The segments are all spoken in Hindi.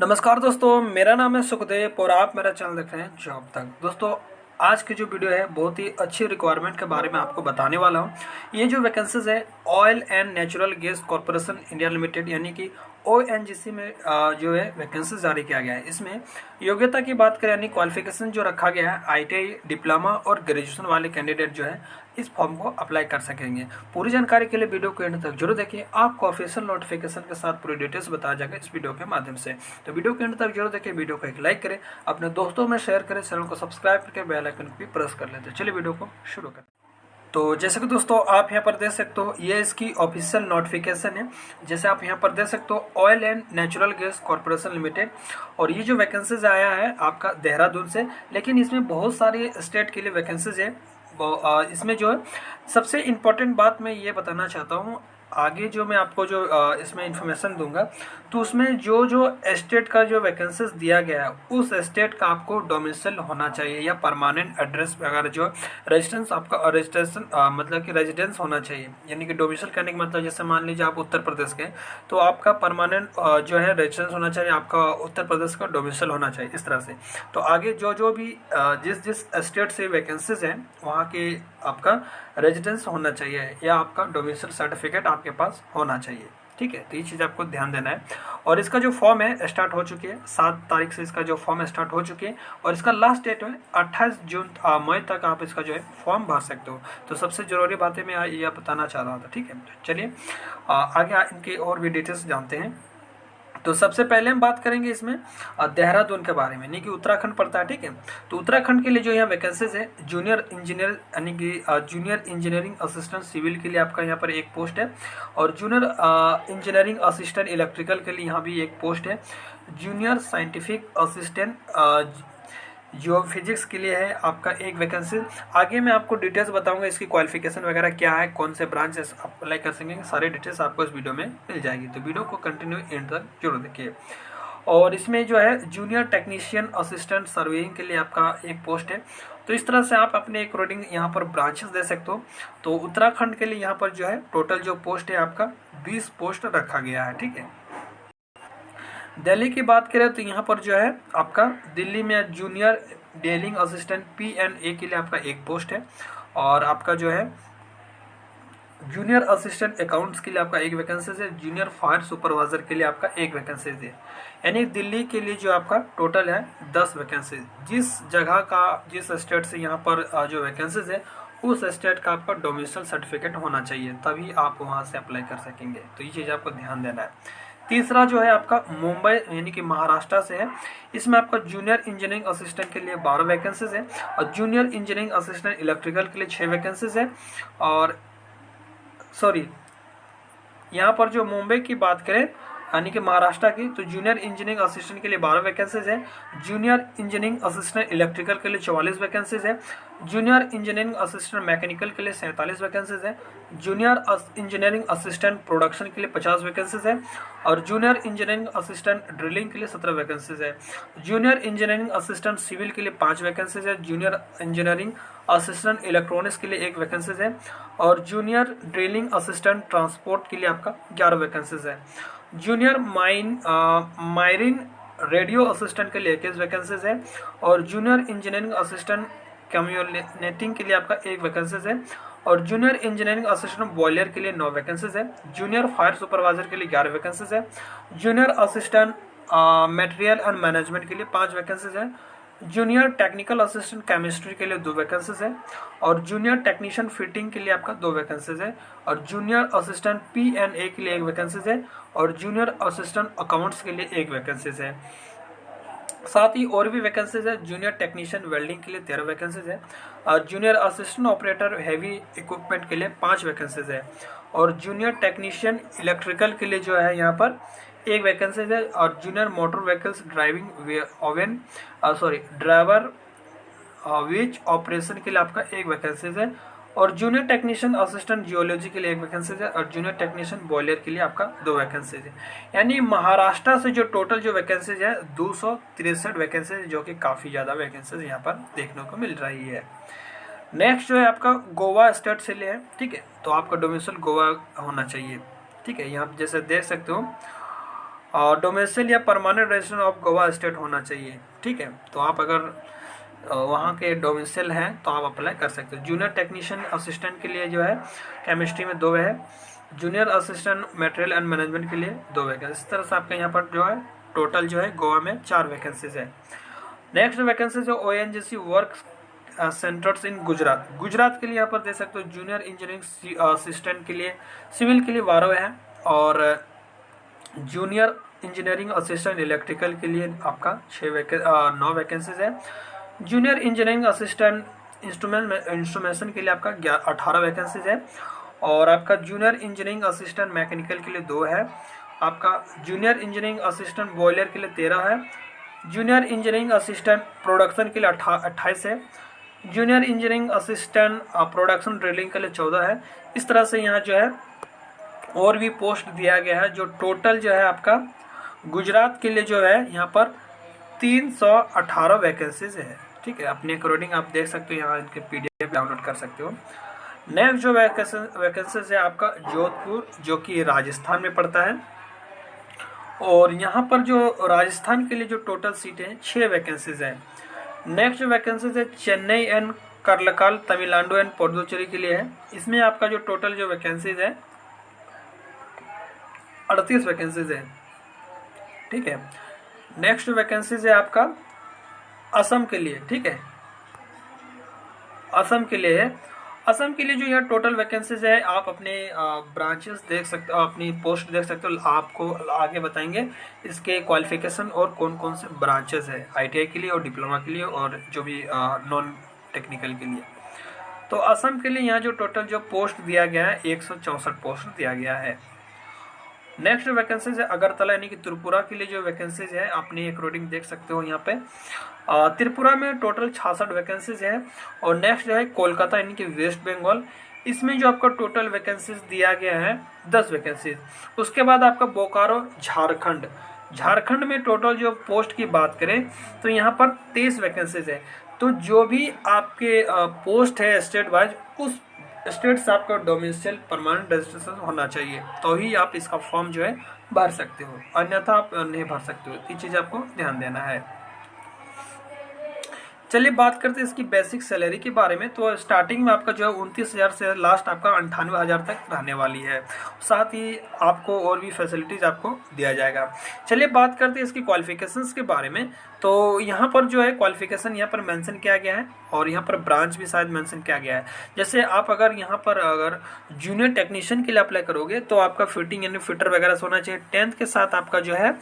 नमस्कार दोस्तों, मेरा नाम है सुखदेव और आप मेरा चैनल देख रहे हैं जॉब तक। दोस्तों, आज की जो वीडियो है बहुत ही अच्छी रिक्वायरमेंट के बारे में आपको बताने वाला हूं। ये जो वैकेंसीज है oil and natural gas corporation India limited यानी कि ONGC में जो है वैकेंसी जारी किया गया है। इसमें योग्यता की बात करें यानी क्वालिफिकेशन जो रखा गया है ITI डिप्लोमा और ग्रेजुएशन वाले कैंडिडेट जो है इस फॉर्म को अप्लाई कर सकेंगे। पूरी जानकारी के लिए वीडियो को एंड तक जरूर देखिए। आपको ऑफिशियल नोटिफिकेशन के साथ पूरी डिटेल्स बताया जाएगा इस वीडियो के माध्यम से। तो वीडियो के एंड तक जरूर देखिए, वीडियो को एक लाइक करें, अपने दोस्तों में शेयर करें, चैनल को सब्सक्राइब करके बेल आइकन को भी प्रेस कर लेते हैं। चलिए वीडियो को शुरू करें। तो जैसे कि दोस्तों आप यहाँ पर देख सकते हो, ये इसकी ऑफिशियल नोटिफिकेशन है। जैसे आप यहाँ पर देख सकते हो, oil and natural gas corporation limited, और ये जो वैकेंसीज आया है आपका देहरादून से, लेकिन इसमें बहुत सारी स्टेट के लिए वैकेंसीज है। इसमें जो है सबसे इम्पोर्टेंट बात मैं ये बताना चाहता हूँ, आगे जो मैं आपको जो इसमें इंफॉर्मेशन दूंगा तो उसमें जो जो स्टेट का जो वैकेंसीज दिया गया है उस स्टेट का आपको डोमिसाइल होना चाहिए या परमानेंट एड्रेस वगैरह जो रेजिडेंस आपका रजिस्ट्रेशन मतलब कि रेजिडेंस होना चाहिए। यानी कि डोमिसाइल करने का मतलब जैसे मान लीजिए आप उत्तर प्रदेश के, तो आपका परमानेंट जो है रेजिडेंस होना चाहिए, आपका उत्तर प्रदेश का डोमिसाइल होना चाहिए, इस तरह से। तो आगे जो जो भी जिस जिस स्टेट से वैकेंसीज हैं वहाँ के आपका रेजिडेंस होना चाहिए या आपका डोमिसाइल सर्टिफिकेट आपके पास होना चाहिए। ठीक है, तो ये चीज़ आपको ध्यान देना है। और इसका जो फॉर्म है स्टार्ट हो चुकी है, 7 तारीख से इसका जो फॉर्म स्टार्ट हो चुकी है, और इसका लास्ट डेट है 28 मई तक आप इसका जो है फॉर्म भर सकते हो। तो सबसे ज़रूरी बातें मैं ये बताना चाह रहा था। ठीक है, चलिए आगे इनकी और भी डिटेल्स जानते हैं। तो सबसे पहले हम बात करेंगे इसमें देहरादून के बारे में, नहीं कि उत्तराखंड पड़ता है। ठीक है, तो उत्तराखंड के लिए जो यहाँ वैकेंसीज है जूनियर इंजीनियर यानी कि जूनियर इंजीनियरिंग असिस्टेंट सिविल के लिए आपका यहाँ पर एक पोस्ट है, और जूनियर इंजीनियरिंग असिस्टेंट इलेक्ट्रिकल के लिए यहाँ भी एक पोस्ट है। जूनियर साइंटिफिक असिस्टेंट जो फिजिक्स के लिए है आपका एक वैकेंसी। आगे मैं आपको डिटेल्स बताऊंगा, इसकी क्वालिफिकेशन वगैरह क्या है, कौन से ब्रांचेस आप अप्लाई कर सकेंगे, सारे डिटेल्स आपको इस वीडियो में मिल जाएगी। तो वीडियो को कंटिन्यू एंड तक जरूर देखिए। और इसमें जो है जूनियर टेक्नीशियन असिस्टेंट सर्वेइंग के लिए आपका एक पोस्ट है। तो इस तरह से आप अपने अकॉर्डिंग यहाँ पर ब्रांचेस दे सकते हो। तो उत्तराखंड के लिए यहाँ पर जो है टोटल जो पोस्ट है आपका 20 पोस्ट रखा गया है। ठीक है, दिल्ली की बात करें तो यहाँ पर जो है आपका दिल्ली में जूनियर डेलिंग असिस्टेंट PNA के लिए आपका एक पोस्ट है, और आपका जो है जूनियर असिस्टेंट अकाउंट्स के लिए आपका एक वैकेंसी है। जूनियर फायर सुपरवाइजर के लिए आपका एक वैकेंसी है। यानी दिल्ली के लिए जो आपका टोटल है 10 वैकेंसी। जिस जगह का जिस स्टेट से यहाँ पर जो वैकेंसीज है उस स्टेट का आपका डोमिसाइल सर्टिफिकेट होना चाहिए, तभी आप वहाँ से अप्लाई कर सकेंगे। तो ये चीज़ आपको ध्यान देना है। तीसरा जो है आपका मुंबई यानी कि महाराष्ट्र से है। इसमें आपका जूनियर इंजीनियरिंग असिस्टेंट के लिए 12 वैकेंसीज है, और जूनियर इंजीनियरिंग असिस्टेंट इलेक्ट्रिकल के लिए 6 वैकेंसीज है। और सॉरी, यहाँ पर जो मुंबई की बात करें यानी कि महाराष्ट्र की, तो जूनियर इंजीनियरिंग असिस्टेंट के लिए 12 वैकेंसीज है। जूनियर इंजीनियरिंग असिस्टेंट इलेक्ट्रिकल के लिए 44 वैकेंसीज है। जूनियर इंजीनियरिंग असिस्टेंट मैकेनिकल के लिए 47 वैकेंसीज है। जूनियर इंजीनियरिंग असिस्टेंट प्रोडक्शन के लिए 50 वैकेंसीज है, और जूनियर इंजीनियरिंग असिस्टेंट ड्रिलिंग के लिए 17 वैकेंसीज है। जूनियर इंजीनियरिंग असिस्टेंट सिविल के लिए 5 वैकेंसीज है। जूनियर इंजीनियरिंग असिस्टेंट इलेक्ट्रॉनिक्स के लिए 1 वैकेंसीज है, और जूनियर ड्रिलिंग असिस्टेंट ट्रांसपोर्ट के लिए आपका 11 वैकेंसीज है। जूनियर माइरिन रेडियो असिस्टेंट के लिए 21 वैकेंसीज है, और जूनियर इंजीनियरिंग असिस्टेंट कम्युनिकेटिंग के लिए आपका 1 वैकेंसीज है, और जूनियर इंजीनियरिंग असिस्टेंट बॉयलर के लिए 9 वैकेंसीज है। जूनियर फायर सुपरवाइजर के लिए 11 वैकेंसीज है। Junior assistant material and management के लिए 5 वैकेंसीज है। जूनियर टेक्निकल असिस्टेंट केमिस्ट्री के लिए 2 वैकेंसीज है, और जूनियर टेक्नीशियन फिटिंग के लिए आपका 2 वैकेंसीज है, और जूनियर असिस्टेंट PNA के लिए 1 वैकेंसीज है, और जूनियर असिस्टेंट अकाउंट्स के लिए 1 वैकेंसीज है। साथ ही और भी वैकेंसीज है। जूनियर टेक्नीशियन वेल्डिंग के लिए 13 वैकेंसीज है, और junior assistant operator heavy equipment के लिए 5 वैकेंसीज है, और जूनियर टेक्नीशियन इलेक्ट्रिकल के लिए जो है यहाँ पर 1 वैकेंसीज है, और junior motor vehicles driver which operation के लिए आपका 1 वैकेंसीज है, और जूनियर टेक्नीशियन असिस्टेंट जियोलॉजी के लिए 1 वैकेंसीज है, और जूनियर टेक्नीशियन बॉयलर के लिए आपका 2 वैकेंसीज है। यानी महाराष्ट्र से जो टोटल जो वैकेंसीज है 263 वैकेंसीज, जो कि काफ़ी ज़्यादा वैकेंसीज यहाँ पर देखने को मिल रही है। नेक्स्ट जो है आपका गोवा स्टेट से लिए है। ठीक है, तो आपका डोमिसाइल गोवा होना चाहिए। ठीक है, यहाँ जैसे देख सकते हो डोमिसाइल या permanent resident of Goa state होना चाहिए। ठीक है, तो आप अगर वहाँ के डोमिसाइल हैं तो आप अप्लाई कर सकते हो। जूनियर टेक्नीशियन असिस्टेंट के लिए जो है केमिस्ट्री में 2 है, junior assistant material and management के लिए 2 वैकेंसी। इस तरह से आपके यहाँ पर जो है टोटल जो है गोवा में 4 वैकेंसीज है। नेक्स्ट वैकेंसी जो ONGC वर्क सेंटर्स इन गुजरात, गुजरात के लिए यहाँ पर दे सकते हो। जूनियर इंजीनियरिंग असिस्टेंट के लिए सिविल के लिए 12 है, और जूनियर इंजीनियरिंग असिस्टेंट इलेक्ट्रिकल के लिए आपका 9 वैकेंसीज है। जूनियर इंजीनियरिंग असिस्टेंट इंस्ट्रूमेंटेशन के लिए आपका 18 वैकेंसीज है, और आपका जूनियर इंजीनियरिंग असिस्टेंट मैकेनिकल के लिए 2 है। आपका जूनियर इंजीनियरिंग असिस्टेंट बॉयलर के लिए 13 है। जूनियर इंजीनियरिंग असिस्टेंट प्रोडक्शन के लिए 28 है। Junior engineering assistant production drilling के लिए 14 है। इस तरह से यहाँ जो है और भी पोस्ट दिया गया है, जो टोटल जो है आपका गुजरात के लिए जो है यहाँ पर 318 वैकेंसीज है। ठीक है, अपने अकॉर्डिंग आप देख सकते हो, यहाँ इनके PDF डाउनलोड कर सकते हो। नेक्स्ट जो वैकेंसीज है आपका जोधपुर, जो कि राजस्थान में पड़ता है, और यहाँ पर जो राजस्थान के लिए जो टोटल सीटें हैं 6 वैकेंसीज है। नेक्स्ट जो वैकेंसीज है चेन्नई एंड करलकाल तमिलनाडु एंड पुडुचेरी के लिए है। इसमें आपका जो टोटल जो वैकेंसीज है 38 वैकेंसीज है। ठीक है, नेक्स्ट वैकेंसीज है आपका असम के लिए। ठीक है, असम के लिए है। असम के लिए जो यहाँ टोटल वैकेंसीज है, आप अपने ब्रांचेस देख सकते हो, अपनी पोस्ट देख सकते हो, आपको आगे बताएंगे इसके क्वालिफिकेशन और कौन कौन से ब्रांचेस है ITI के लिए और डिप्लोमा के लिए और जो भी नॉन टेक्निकल के लिए। तो असम के लिए यहाँ जो टोटल जो पोस्ट दिया गया है 164 पोस्ट दिया गया है। नेक्स्ट वैकेंसीज है अगरतला यानी कि त्रिपुरा के लिए जो वैकेंसीज है अपने अकॉर्डिंग देख सकते हो यहाँ पे। त्रिपुरा में टोटल 66 वैकेंसीज है। और नेक्स्ट जो है कोलकाता यानी कि वेस्ट बंगाल, इसमें जो आपका टोटल वैकेंसीज दिया गया है 10 वैकेंसीज। उसके बाद आपका बोकारो झारखंड, झारखंड में टोटल जो पोस्ट की बात करें तो यहाँ पर 23 वैकेंसीज है। तो जो भी आपके पोस्ट है स्टेट वाइज, उस स्टेट से आपका डोमिसाइल परमानेंट रजिस्ट्रेशन होना चाहिए, तो ही आप इसका फॉर्म जो है भर सकते हो, अन्यथा आप नहीं भर सकते हो। ये चीज़ आपको ध्यान देना है। चलिए बात करते हैं इसकी बेसिक सैलरी के बारे में। तो स्टार्टिंग में आपका जो है 29,000 से लास्ट आपका 98,000 तक रहने वाली है। साथ ही आपको और भी फैसिलिटीज़ आपको दिया जाएगा। चलिए बात करते हैं इसकी क्वालिफिकेशंस के बारे में। तो यहाँ पर जो है क्वालिफिकेशन यहाँ पर मेंशन किया गया है, और यहाँ पर ब्रांच भी शायद मेंशन किया गया है। जैसे आप अगर यहाँ पर अगर जूनियर टेक्नीशियन के लिए अप्लाई करोगे तो आपका फिटिंग यानी फिटर वगैरह से होना चाहिए। 10th के साथ आपका जो है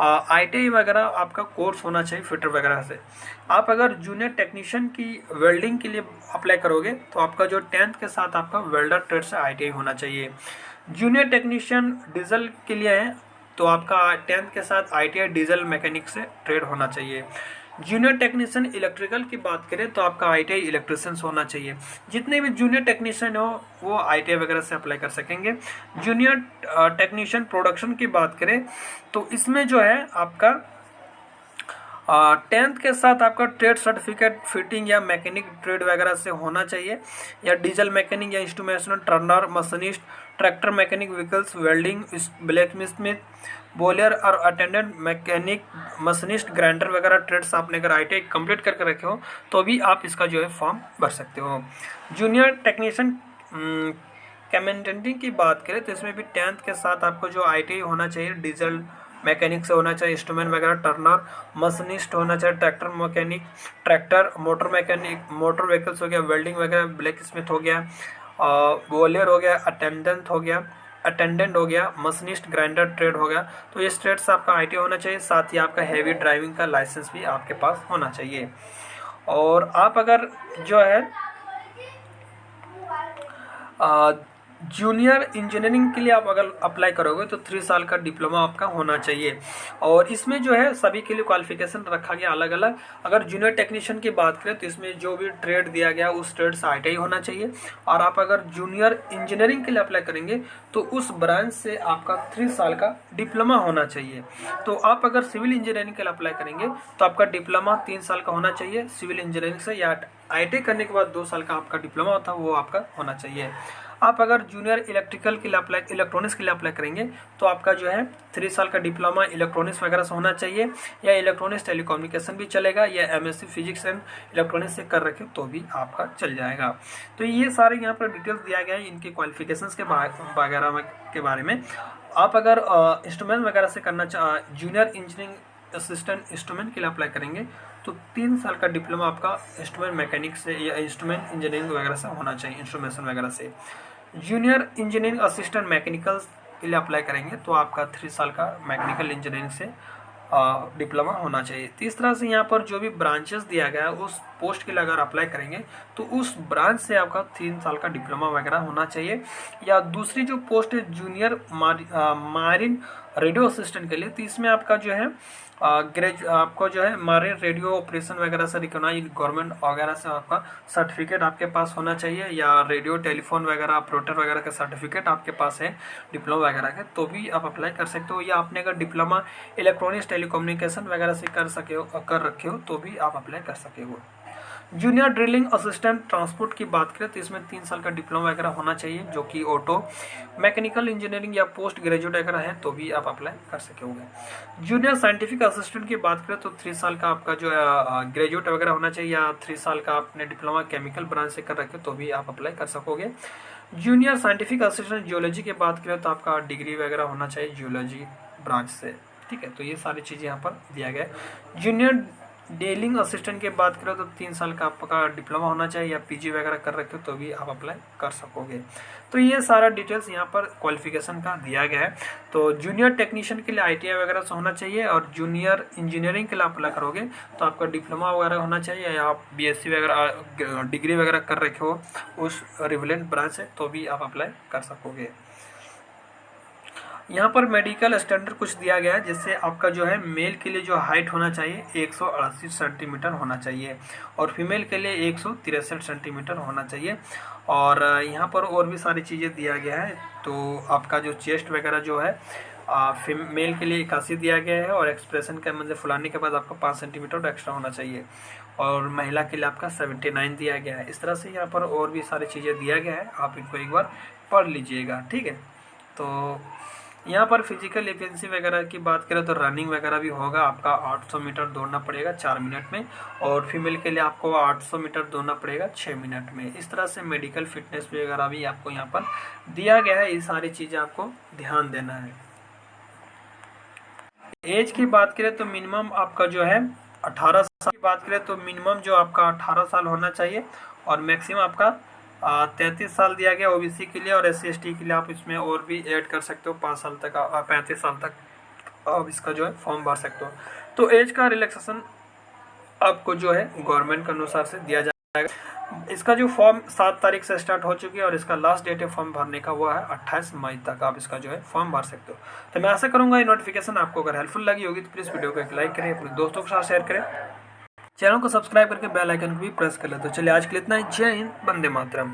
ITI वगैरह आपका कोर्स होना चाहिए फिटर वगैरह से। आप अगर जूनियर टेक्नीशियन की वेल्डिंग के लिए अप्लाई करोगे तो आपका जो 10th के साथ आपका वेल्डर ट्रेड से ITI होना चाहिए। जूनियर टेक्नीशियन डीजल के लिए है तो आपका 10th के साथ ITI डीजल मैकेनिक से ट्रेड होना चाहिए। जूनियर टेक्नीशियन इलेक्ट्रिकल की बात करें तो आपका ITI इलेक्ट्रिशियंस होना चाहिए। जितने भी जूनियर टेक्नीशियन हो वो ITI वगैरह से अप्लाई कर सकेंगे। जूनियर टेक्नीशियन प्रोडक्शन की बात करें तो इसमें जो है आपका 10th के साथ आपका ट्रेड सर्टिफिकेट फिटिंग या मैकेनिक ट्रेड वगैरह से होना चाहिए, या डीजल मैकेनिक या instrumentation Turner machinist tractor mechanic vehicles welding black Smith boiler और अटेंडेंट मैकेनिक मशीनिस्ट ग्राइंडर वगैरह ट्रेड्स आपने अगर ITI कंप्लीट करके रखे हो तो भी आप इसका जो है फॉर्म भर सकते हो। जूनियर टेक्नीशियन कैमेंटेंटिंग की बात करें तो इसमें भी 10th के साथ आपको जो ITI होना चाहिए डीजल मैकेनिक से होना चाहिए, इंस्ट्रूमेंट वगैरह टर्नर मशीनिस्ट होना चाहिए, tractor mechanic tractor motor mechanic motor vehicles हो गया, वेल्डिंग वगैरह ब्लैक स्मिथ हो गया, बॉयलर हो गया, अटेंडेंट हो गया, मशीनिस्ट ग्राइंडर ट्रेड हो गया। तो ये ट्रेड से आपका ITI होना चाहिए। साथ ही आपका हैवी ड्राइविंग का लाइसेंस भी आपके पास होना चाहिए। और आप अगर जो है जूनियर इंजीनियरिंग के लिए आप अगर अप्लाई करोगे तो 3 साल का डिप्लोमा आपका होना चाहिए। और इसमें जो है सभी के लिए क्वालिफिकेशन रखा गया अलग अलग। अगर जूनियर टेक्नीशियन की बात करें तो इसमें जो भी ट्रेड दिया गया उस ट्रेड से ITI होना चाहिए। और आप अगर जूनियर इंजीनियरिंग के लिए अप्लाई करेंगे तो उस ब्रांच से आपका 3 साल का डिप्लोमा होना चाहिए। तो आप अगर सिविल इंजीनियरिंग के लिए अप्लाई करेंगे तो आपका डिप्लोमा 3 साल का होना चाहिए सिविल इंजीनियरिंग से, या ITI करने के बाद 2 साल का आपका डिप्लोमा होता है वो आपका होना चाहिए। आप अगर जूनियर इलेक्ट्रिकल के लिए अप्लाई, इलेक्ट्रॉनिक्स के लिए अप्लाई करेंगे तो आपका जो है 3 साल का डिप्लोमा इलेक्ट्रॉनिक्स वगैरह से होना चाहिए, या इलेक्ट्रॉनिक्स टेलीकम्युनिकेशन भी चलेगा, या एमएससी फिजिक्स एंड इलेक्ट्रॉनिक्स से कर रखे तो भी आपका चल जाएगा। तो ये सारे यहाँ पर डिटेल्स दिया गया है इनके क्वालिफिकेशंस के वगैरह के बारे में। आप अगर इंस्ट्रूमेंट वगैरह से करना जूनियर इंजीनियरिंग असिस्टेंट इंस्ट्रूमेंट के लिए अप्लाई करेंगे तो 3 साल का डिप्लोमा आपका इंस्ट्रूमेंट मैकेनिक्स से या इंस्ट्रूमेंट इंजीनियरिंग वगैरह से होना चाहिए, इंस्ट्रूमेंटेशन वगैरह से। जूनियर इंजीनियरिंग असिस्टेंट मैकेनिकल के लिए अप्लाई करेंगे तो आपका 3 साल का मैकेनिकल इंजीनियरिंग से डिप्लोमा होना चाहिए। तो इस तरह से यहाँ पर जो भी ब्रांचेस दिया गया है उस पोस्ट के लिए अगर अप्लाई करेंगे तो उस ब्रांच से आपका 3 साल का डिप्लोमा वगैरह होना चाहिए। या दूसरी जो पोस्ट है जूनियर मारिन रेडियो असिस्टेंट के लिए, तो इसमें आपका जो है आपको जो है मारिन रेडियो ऑपरेशन वगैरह से रिकॉग्नाइज गवर्नमेंट वगैरह से आपका सर्टिफिकेट आपके पास होना चाहिए, या रेडियो टेलीफोन वगैरह ऑपरेटर वगैरह का सर्टिफिकेट आपके पास है डिप्लोमा वगैरह के, तो भी आप अप्लाई कर सकते हो। या आपने अगर डिप्लोमा इलेक्ट्रॉनिक्स टेलीकम्युनिकेशन वगैरह से कर रखे हो तो भी आप अप्लाई कर सके हो। जूनियर ड्रिलिंग असिस्टेंट ट्रांसपोर्ट की बात करें तो इसमें 3 साल का डिप्लोमा वगैरह होना चाहिए, जो कि ऑटो मैकेनिकल इंजीनियरिंग या पोस्ट ग्रेजुएट वगैरह है तो भी आप अप्लाई कर सकोगे। जूनियर साइंटिफिक असिस्टेंट की बात करें तो 3 साल का आपका जो ग्रेजुएट वगैरह होना चाहिए, या 3 साल का आपने डिप्लोमा केमिकल ब्रांच से कर रखे तो भी आप अप्लाई कर सकोगे। जूनियर साइंटिफिक असिस्टेंट जियोलॉजी की बात करें तो आपका डिग्री वगैरह होना चाहिए जियोलॉजी ब्रांच से, ठीक है। तो ये सारी चीज़ें यहाँ पर दिया गया है। जूनियर डेलिंग असिस्टेंट की बात करें तो 3 साल का आपका डिप्लोमा होना चाहिए, या पीजी वगैरह कर रखे हो तो भी आप अप्लाई कर सकोगे। तो ये सारा डिटेल्स यहाँ पर क्वालिफिकेशन का दिया गया है। तो जूनियर टेक्नीशियन के लिए आईटीआई वगैरह से होना चाहिए, और जूनियर इंजीनियरिंग के लिए अप्लाई करोगे तो आपका डिप्लोमा वगैरह होना चाहिए, या आप बीएससी वगैरह डिग्री वगैरह कर रखे हो उस रिलेवेंट ब्रांच से तो भी आप अप्लाई कर सकोगे। यहाँ पर मेडिकल स्टैंडर्ड कुछ दिया गया है, जिससे आपका जो है मेल के लिए जो हाइट होना चाहिए 188 सेंटीमीटर होना चाहिए, और फीमेल के लिए 163 सेंटीमीटर होना चाहिए। और यहाँ पर और भी सारी चीज़ें दिया गया है। तो आपका जो चेस्ट वगैरह जो है मेल के लिए 81 दिया गया है, और एक्सप्रेशन के मतलब फुलाने के बाद आपका 5 सेंटीमीटर एक्स्ट्रा होना चाहिए, और महिला के लिए आपका 79 दिया गया है। इस तरह से यहाँ पर और भी सारी चीज़ें दिया गया है, आप इनको एक बार पढ़ लीजिएगा, ठीक है। तो यहाँ पर फिजिकल एफिशिएंसी वगैरह की बात करें तो रनिंग वगैरह भी होगा, आपका 800 मीटर दौड़ना पड़ेगा 4 मिनट में, और फीमेल के लिए आपको 800 मीटर दौड़ना पड़ेगा 6 मिनट में। इस तरह से मेडिकल फिटनेस वगैरह भी आपको यहाँ पर दिया गया है। ये सारी चीज़ें आपको ध्यान देना है। एज की बात करें तो मिनिमम आपका जो है 18 साल की बात करें तो मिनिमम जो आपका 18 साल होना चाहिए, और मैक्सिमम आपका 33 साल दिया गया ओबीसी के लिए, और SC/ST के लिए आप इसमें और भी ऐड कर सकते हो 5 साल तक, 35 साल तक आप इसका जो है फॉर्म भर सकते हो। तो एज का रिलैक्सेशन आपको जो है गवर्नमेंट के अनुसार से दिया जाएगा। इसका जो फॉर्म 7 तारीख से स्टार्ट हो चुकी है, और इसका लास्ट डेट है फॉर्म भरने का वो है 28 मई तक आप इसका जो है फॉर्म भर सकते हो। तो मैं आशा करूँगा ये नोटिफिकेशन आपको अगर हेल्पफुल लगी होगी तो प्लीज़ वीडियो को एक लाइक करें, अपने दोस्तों के साथ शेयर करें, चैनल को सब्सक्राइब करके बेल आइकन को भी प्रेस कर ले। तो चलिए आज के लिए इतना ही। जय हिंद, वंदे मातरम।